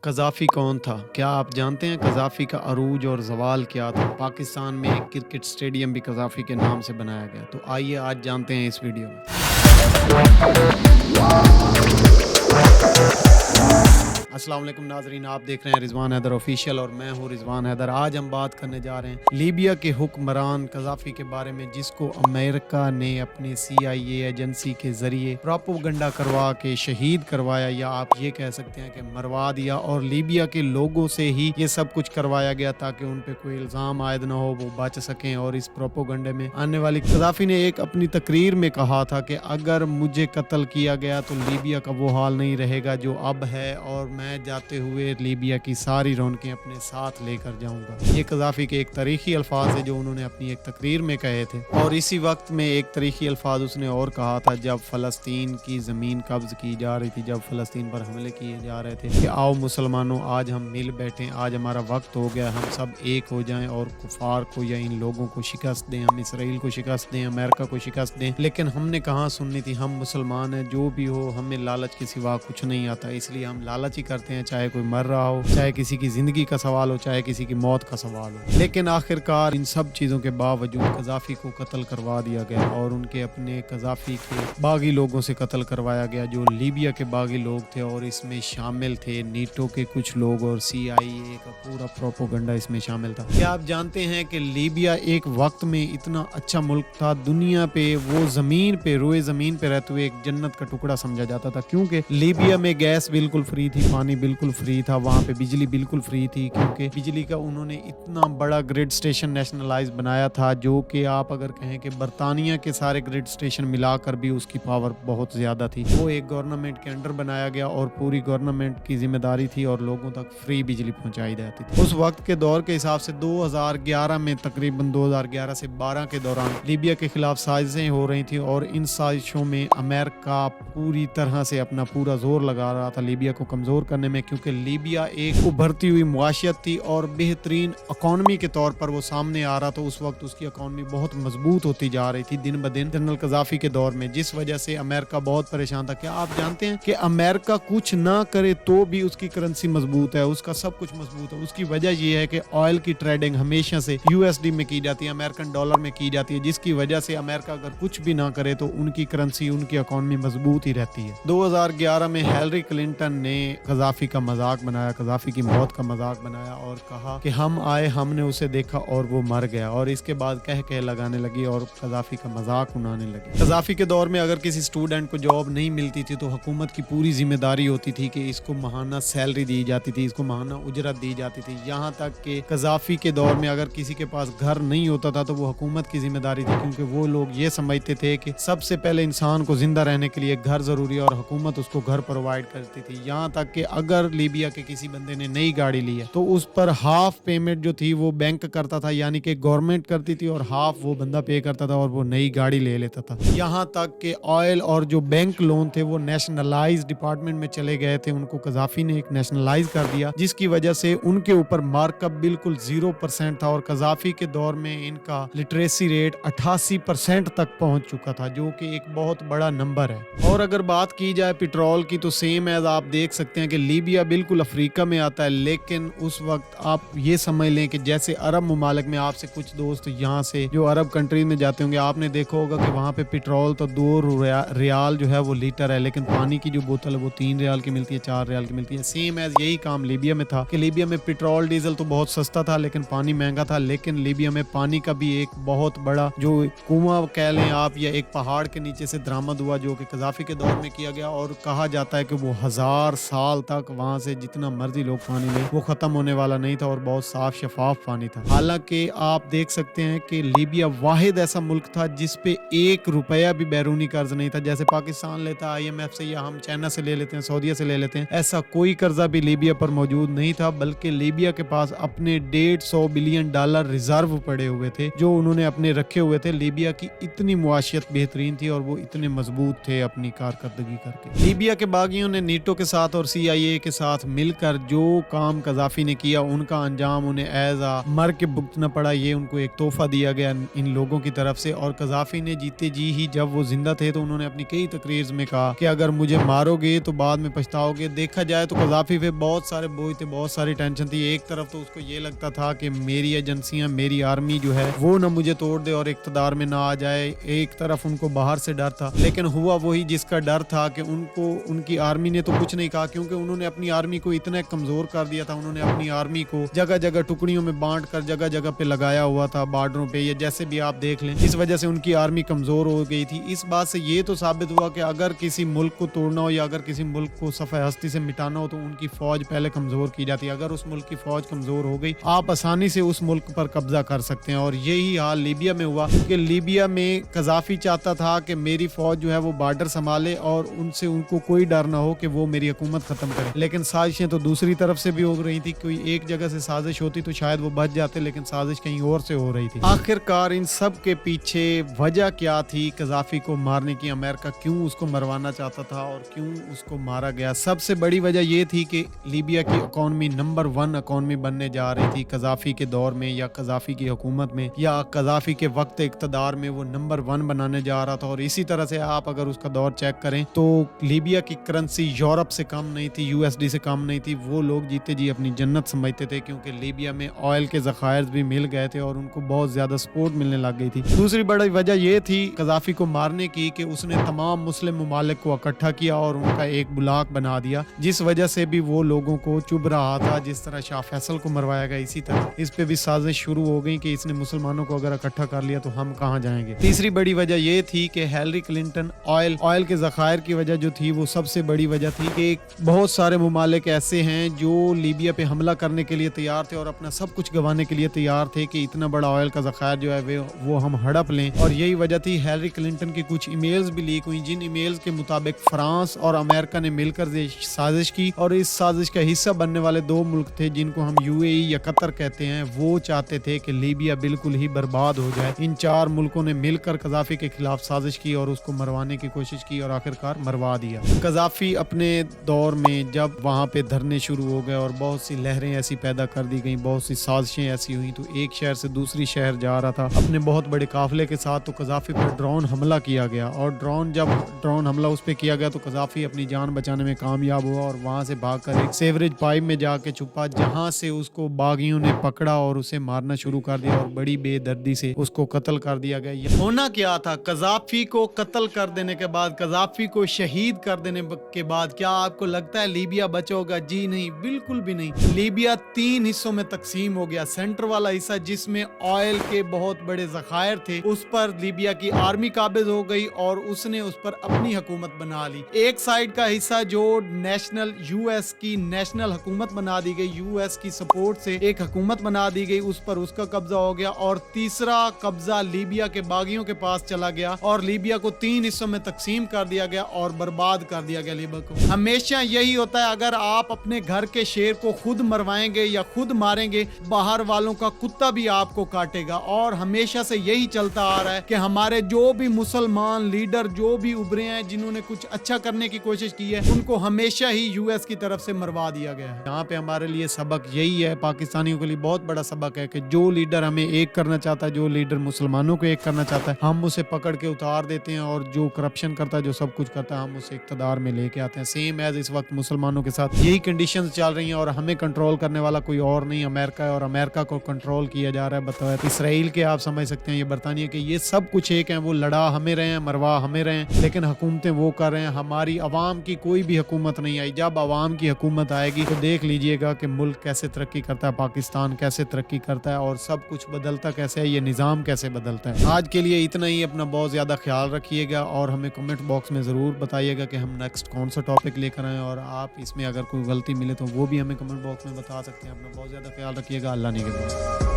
Gaddafi کون تھا؟ کیا آپ جانتے ہیں قذافی کا عروج اور زوال کیا تھا؟ پاکستان میں ایک کرکٹ اسٹیڈیم بھی قذافی کے نام سے بنایا گیا، تو آئیے آج جانتے ہیں اس ویڈیو میں۔ السلام علیکم ناظرین، آپ دیکھ رہے ہیں رضوان حیدر آفیشیل اور میں ہوں رضوان حیدر۔ آج ہم بات کرنے جا رہے ہیں لیبیا کے حکمران قذافی کے بارے میں، جس کو امریکہ نے اپنے CIA ایجنسی کے ذریعے پروپیگنڈا کروا کے شہید کروایا، یا آپ یہ کہہ سکتے ہیں کہ مروا دیا، اور لیبیا کے لوگوں سے ہی یہ سب کچھ کروایا گیا تاکہ ان پہ کوئی الزام عائد نہ ہو، وہ بچ سکیں۔ اور اس پروپیگنڈے میں آنے والی قذافی نے ایک اپنی تقریر میں کہا تھا کہ اگر مجھے قتل کیا گیا تو لیبیا کا وہ حال نہیں رہے گا جو اب ہے، اور میں جاتے ہوئے لیبیا کی ساری رونقیں اپنے ساتھ لے کر جاؤں گا۔ یہ قذافی کے ایک تاریخی الفاظ ہے جو انہوں نے اپنی ایک تقریر میں کہے تھے، اور اسی وقت میں ایک تاریخی الفاظ اس نے اور کہا تھا جب فلسطین کی زمین قبض کی جا رہی تھی، جب فلسطین پر حملے کیے جا رہے تھے کہ آؤ مسلمانوں آج ہم مل بیٹھیں، آج ہمارا وقت ہو گیا، ہم سب ایک ہو جائیں اور کفار کو یا ان لوگوں کو شکست دیں، ہم اسرائیل کو شکست دیں، امریکہ کو شکست دیں۔ لیکن ہم نے کہاں سننی تھی، ہم مسلمان ہیں، جو بھی ہو ہمیں لالچ کے سوا کچھ نہیں آتا، اس لیے ہم لالچ ہی کرتے ہیں، چاہے کوئی مر رہا ہو، چاہے کسی کی زندگی کا سوال ہو، چاہے کسی کی موت کا سوال ہو۔ لیکن آخرکار ان سب چیزوں کے باوجود قذافی کو قتل کروا دیا گیا، اور ان کے اپنے قذافی کے باغی لوگوں سے قتل کروایا گیا جو لیبیا کے باغی لوگ تھے، اور اس میں شامل تھے نیٹو کے کچھ لوگ اور CIA کا پورا پروپیگنڈا اس میں شامل تھا۔ کیا آپ جانتے ہیں کہ لیبیا ایک وقت میں اتنا اچھا ملک تھا، دنیا پہ وہ زمین پہ روئے زمین پہ رہتے ہوئے ایک جنت کا ٹکڑا سمجھا جاتا تھا، کیونکہ لیبیا میں گیس بالکل فری تھی، پانی بالکل فری تھا، وہاں پہ بجلی بالکل فری تھی، کیونکہ بجلی کا انہوں نے اتنا بڑا گریڈ سٹیشن نیشنلائز بنایا تھا، جو کہ آپ اگر کہیں کہ برطانیہ کے سارے گریڈ سٹیشن ملا کر بھی اس کی پاور بہت زیادہ تھی۔ وہ ایک گورنمنٹ کے انڈر بنایا گیا اور پوری گورنمنٹ کی ذمہ داری تھی اور لوگوں تک فری بجلی پہنچائی جاتی تھی۔ اس وقت کے دور کے حساب سے 2011 میں تقریباً 2011 سے 12 کے دوران لیبیا کے خلاف سازشیں ہو رہی تھیں، اور ان سازشوں میں امریکہ پوری طرح سے اپنا پورا زور لگا رہا تھا لیبیا کو کمزور کرنے میں، کیونکہ لیبیا ایک ابھرتی ہوئی معاشیت تھی اور بہترین اکانومی کے طور پر وہ سامنے آ رہا تھا۔ اس وقت اس کی اکانومی بہت مضبوط ہوتی جا رہی تھی دن بدن جنرل قذافی کے دور میں، جس وجہ سے امریکہ بہت پریشان تھا۔ کیا آپ جانتے ہیں کہ امریکہ کچھ نہ کرے تو بھی اس کی کرنسی مضبوط ہے، اس کا سب کچھ مضبوط ہے۔ اس کی وجہ یہ ہے کہ آئل کی ٹریڈنگ ہمیشہ سے USD میں کی جاتی ہے، امریکن ڈالر میں کی جاتی ہے، جس کی وجہ سے امریکہ اگر کچھ بھی نہ کرے تو ان کی کرنسی، ان کی اکانومی مضبوط ہی رہتی ہے۔ 2011 میں ہیلری کلنٹن نے قذافی کا مذاق بنایا، قذافی کی موت کا مذاق بنایا، اور کہا کہ ہم آئے، ہم نے اسے دیکھا اور وہ مر گیا، اور اس کے بعد کہہ لگانے لگی اور قذافی کا مذاق اڑانے لگی۔ قذافی کے دور میں اگر کسی اسٹوڈنٹ کو جاب نہیں ملتی تھی تو حکومت کی پوری ذمہ داری ہوتی تھی کہ اس کو ماہانہ سیلری دی جاتی تھی، اس کو ماہانہ اجرت دی جاتی تھی، یہاں تک کہ قذافی کے دور میں اگر کسی کے پاس گھر نہیں ہوتا تھا تو وہ حکومت کی ذمہ داری تھی، کیونکہ وہ لوگ یہ سمجھتے تھے کہ سب سے پہلے انسان کو زندہ رہنے کے لیے گھر ضروری ہے، اور حکومت اس کو گھر پرووائڈ کرتی تھی۔ یہاں تک کہ اگر لیبیا کے کسی بندے نے نئی گاڑی لی ہے تو اس پر ہاف پیمنٹ جو تھی وہ بینک کرتا تھا، یعنی کہ گورنمنٹ کرتی تھی، اور ہاف وہ بندہ پے کرتا تھا اور وہ نئی گاڑی لے لیتا تھا۔ یہاں تک کہ آئل اور جو بینک لون تھے وہ نیشنلائز ڈپارٹمنٹ میں چلے گئے تھے، ان کو قذافی نے ایک نیشنلائز کر دیا، جس کی وجہ سے ان کے اوپر مارک اپ بالکل 0% تھا، اور قذافی کے دور میں ان کا لٹریسی ریٹ 88% تک پہنچ چکا تھا، جو کہ ایک بہت بڑا نمبر ہے۔ اور اگر بات کی جائے پیٹرول کی تو سیم ایز آپ دیکھ سکتے ہیں کہ لیبیا بالکل افریقہ میں آتا ہے، لیکن اس وقت آپ یہ سمجھ لیں کہ جیسے عرب ممالک میں آپ سے کچھ دوست یہاں سے جو عرب کنٹریز میں جاتے ہوں گے، آپ نے دیکھا ہوگا کہ وہاں پہ پیٹرول تو 2 ریال جو ہے وہ لیٹر ہے، لیکن پانی کی جو بوتل ہے وہ 3 ریال کی ملتی ہے، 4 ریال کی ملتی ہے۔ سیم ایز یہی کام لیبیا میں تھا کہ لیبیا میں پیٹرول ڈیزل تو بہت سستا تھا لیکن پانی مہنگا تھا، لیکن لیبیا میں پانی کا بھی ایک بہت بڑا جو کنواں کہہ لیں آپ، یا ایک پہاڑ کے نیچے سے درآمد ہوا، جو کہ قذافی کے دور میں کیا گیا، اور کہا جاتا ہے کہ وہ 1000 سال تک وہاں سے جتنا مرضی لوگ پانی لیں وہ ختم ہونے والا نہیں تھا، اور بہت صاف شفاف پانی تھا۔ حالانکہ آپ دیکھ سکتے ہیں کہ لیبیا واحد ایسا ملک تھا جس پہ 1 روپیہ بھی بیرونی قرض نہیں تھا، جیسے پاکستان لیتا IMF سے، یا ہم چائنا سے لے لیتے ہیں، سعودیہ سے لے لیتے ہیں، ایسا کوئی قرضہ بھی لیبیا پر موجود نہیں تھا، بلکہ لیبیا کے پاس اپنے $150 بلین ریزرو پڑے ہوئے تھے جو انہوں نے اپنے رکھے ہوئے تھے۔ لیبیا کی اتنی معاشیت بہترین تھی اور وہ اتنے مضبوط تھے اپنی کارکردگی کر کے۔ لیبیا کے باغیوں نے نیٹو کے ساتھ اور CIA CIA کے ساتھ مل کر جو کام قذافی نے کیا ان کا انجام انہیں ایز مر کے بھگتنا پڑا، یہ ان کو ایک تحفہ دیا گیا ان لوگوں کی طرف سے۔ اور قذافی نے جیتے جی ہی جب وہ زندہ تھے تو انہوں نے اپنی کئی تقریر میں کہا کہ اگر مجھے مارو گے تو بعد میں پچھتاؤ گے۔ دیکھا جائے تو قذافی پہ بہت سارے بوجھ تھے، بہت ساری ٹینشن تھی۔ ایک طرف تو اس کو یہ لگتا تھا کہ میری ایجنسیاں، میری آرمی جو ہے وہ نہ مجھے توڑ دے اور اقتدار میں نہ آ جائے، ایک طرف ان کو باہر سے ڈر تھا، لیکن ہوا وہی جس کا ڈر تھا کہ ان کی آرمی نے تو کچھ نہیں کہا، کیونکہ انہوں نے اپنی آرمی کو اتنا کمزور کر دیا تھا۔ انہوں نے اپنی آرمی کو جگہ جگہ ٹکڑیوں میں بانٹ کر جگہ جگہ پہ لگایا ہوا تھا، بارڈروں پہ، یا جیسے بھی آپ دیکھ لیں، اس وجہ سے ان کی آرمی کمزور ہو گئی تھی۔ اس بات سے یہ تو ثابت ہوا کہ اگر کسی ملک کو توڑنا ہو یا اگر کسی ملک کو صفحہ ہستی سے مٹانا ہو تو ان کی فوج پہلے کمزور کی جاتی ہے۔ اگر اس ملک کی فوج کمزور ہو گئی آپ آسانی سے اس ملک پر قبضہ کر سکتے ہیں، اور یہی حال لیبیا میں ہوا کہ لیبیا میں قذافی چاہتا تھا کہ میری فوج جو ہے وہ بارڈر سنبھالے اور ان کو کوئی ڈر نہ ہو کہ وہ میری حکومت ختم کرے، لیکن سازشیں تو دوسری طرف سے بھی ہو رہی تھی۔ کوئی ایک جگہ سے سازش ہوتی تو شاید وہ بچ جاتے، لیکن سازش کہیں اور سے ہو رہی تھی۔ آخر کار ان سب کے پیچھے وجہ کیا تھی قذافی کو مارنے کی؟ امریکہ کیوں اس کو مروانا چاہتا تھا اور کیوں اس کو مارا گیا؟ سب سے بڑی وجہ یہ تھی کہ لیبیا کی اکانومی نمبر 1 اکانومی بننے جا رہی تھی قذافی کے دور میں، یا قذافی کی حکومت میں، یا قذافی کے وقت اقتدار میں وہ نمبر 1 بنانے جا رہا تھا۔ اور اسی طرح سے آپ اگر اس کا دور چیک کریں تو لیبیا کی کرنسی یورپ سے کم نہیں تھی، USD سے کم نہیں تھی۔ وہ لوگ جیتے جی اپنی جنت سمجھتے تھے، کیونکہ لیبیا میں آئل کے ذخائر بھی مل گئے تھے اور ان کو بہت زیادہ سپورٹ ملنے لگ گئی تھی۔ دوسری بڑی وجہ یہ تھی قذافی کو مارنے کی کہ اس نے تمام مسلم ممالک کو اکٹھا کیا اور ان کا ایک بلاک بنا دیا، جس وجہ سے بھی وہ لوگوں کو چبھ رہا تھا۔ جس طرح شاہ فیصل کو مروایا گیا، اسی طرح اس پہ بھی سازش شروع ہو گئی کہ اس نے مسلمانوں کو اگر اکٹھا کر لیا تو ہم کہاں جائیں گے۔ تیسری بڑی وجہ یہ تھی کہ ہیلری کلنٹن آئل کے ذخائر کی وجہ جو تھی وہ سب سے بڑی وجہ تھی کہ بہت سارے ممالک ایسے ہیں جو لیبیا پہ حملہ کرنے کے لیے تیار تھے اور اپنا سب کچھ گنوانے کے لیے تیار تھے کہ اتنا بڑا آئل کا ذخائر جو ہے وہ ہم ہڑپ لیں۔ اور یہی وجہ تھی ہیلری کلنٹن کی کچھ ای میلز بھی لیک ہوئی، جن ای میلز کے مطابق فرانس اور امریکہ نے مل کر سازش کی، اور اس سازش کا حصہ بننے والے 2 ملک تھے جن کو ہم UAE یا قطر کہتے ہیں۔ وہ چاہتے تھے کہ لیبیا بالکل ہی برباد ہو جائے۔ ان 4 ملکوں نے مل کر قذافی کے خلاف سازش کی اور اس کو مروانے کی کوشش کی اور آخرکار مروا دیا۔ قذافی اپنے دور میں جب وہاں پہ دھرنے شروع ہو گئے اور بہت سی لہریں ایسی پیدا کر دی گئیں، بہت سی سازشیں ایسی ہوئیں، تو ایک شہر سے دوسری شہر جا رہا تھا اپنے بہت بڑے قافلے کے ساتھ، تو قذافی پر ڈرون حملہ کیا گیا، اور جب ڈرون حملہ اس پہ کیا گیا تو قذافی اپنی جان بچانے میں کامیاب ہوا اور وہاں سے بھاگ کر ایک سیوریج پائپ میں جا کے چھپا، جہاں سے اس کو باغیوں نے پکڑا اور اسے مارنا شروع کر دیا اور بڑی بے دردی سے اس کو قتل کر دیا گیا۔ ہونا کیا تھا؟ قذافی کو قتل کر دینے کے بعد، قذافی کو شہید کر دینے کے بعد کیا آپ کو لگتا ہے لیبیا بچا ہوگا؟ جی نہیں، بالکل بھی نہیں۔ لیبیا 3 حصوں میں تقسیم ہو گیا۔ سینٹر والا حصہ جس میں آئل کے بہت بڑے ذخائر تھے، اس پر لیبیا کی آرمی قابض ہو گئی اور اس نے اس پر اپنی حکومت بنا لی۔ ایک سائیڈ کا حصہ جو US کی نیشنل حکومت بنا دی گئی، US کی سپورٹ سے ایک حکومت بنا دی گئی، اس پر اس کا قبضہ ہو گیا، اور تیسرا قبضہ لیبیا کے باغیوں کے پاس چلا گیا اور لیبیا کو 3 حصوں میں تقسیم کر دیا گیا اور برباد کر دیا گیا لیبیا کو۔ ہمیشہ یہی ہوتا ہے، اگر آپ اپنے گھر کے شیر کو خود مروائیں گے یا خود ماریں گے، باہر والوں کا کتا بھی آپ کو کاٹے گا۔ اور ہمیشہ سے یہی چلتا آ رہا ہے کہ ہمارے جو بھی مسلمان لیڈر جو بھی ابھرے ہیں، جنہوں نے کچھ اچھا کرنے کی کوشش کی ہے، ان کو ہمیشہ ہی US کی طرف سے مروا دیا گیا ہے۔ یہاں پہ ہمارے لیے سبق یہی ہے، پاکستانیوں کے لیے بہت بڑا سبق ہے کہ جو لیڈر ہمیں ایک کرنا چاہتا ہے، جو لیڈر مسلمانوں کو ایک کرنا چاہتا ہے، ہم اسے پکڑ کے اتار دیتے ہیں، اور جو کرپشن کرتا ہے، جو سب کچھ کرتا ہے، ہم اسے اقتدار میں لے کے آتے ہیں۔ سیم ایز اس وقت مسلمانوں کے ساتھ یہی کنڈیشنز چل رہی ہیں، اور ہمیں کنٹرول کرنے والا کوئی اور نہیں، امریکہ ہے، اور امریکہ کو کنٹرول کیا جا رہا ہے بطور اسرائیل کے۔ آپ سمجھ سکتے ہیں یہ برطانیہ کے، یہ سب کچھ ایک ہیں، وہ لڑا ہمیں رہے ہیں، مروا ہمیں رہے ہیں، لیکن حکومتیں وہ کر رہے ہیں۔ ہماری عوام کی کوئی بھی حکومت نہیں آئی۔ جب عوام کی حکومت آئے گی تو دیکھ لیجئے گا کہ ملک کیسے ترقی کرتا ہے، پاکستان کیسے ترقی کرتا ہے، اور سب کچھ بدلتا کیسے ہے، یہ نظام کیسے بدلتا ہے۔ آج کے لیے اتنا ہی، اپنا بہت زیادہ خیال رکھیے گا، اور ہمیں کمنٹ باکس میں ضرور بتائیے گا کہ ہم نیکسٹ کون سا ٹاپک لے کر آئیں، اور آپ اس میں اگر کوئی غلطی ملے تو وہ بھی ہمیں کمنٹ باکس میں بتا سکتے ہیں۔ اپنا بہت زیادہ خیال رکھیے گا۔ اللہ نگہبان۔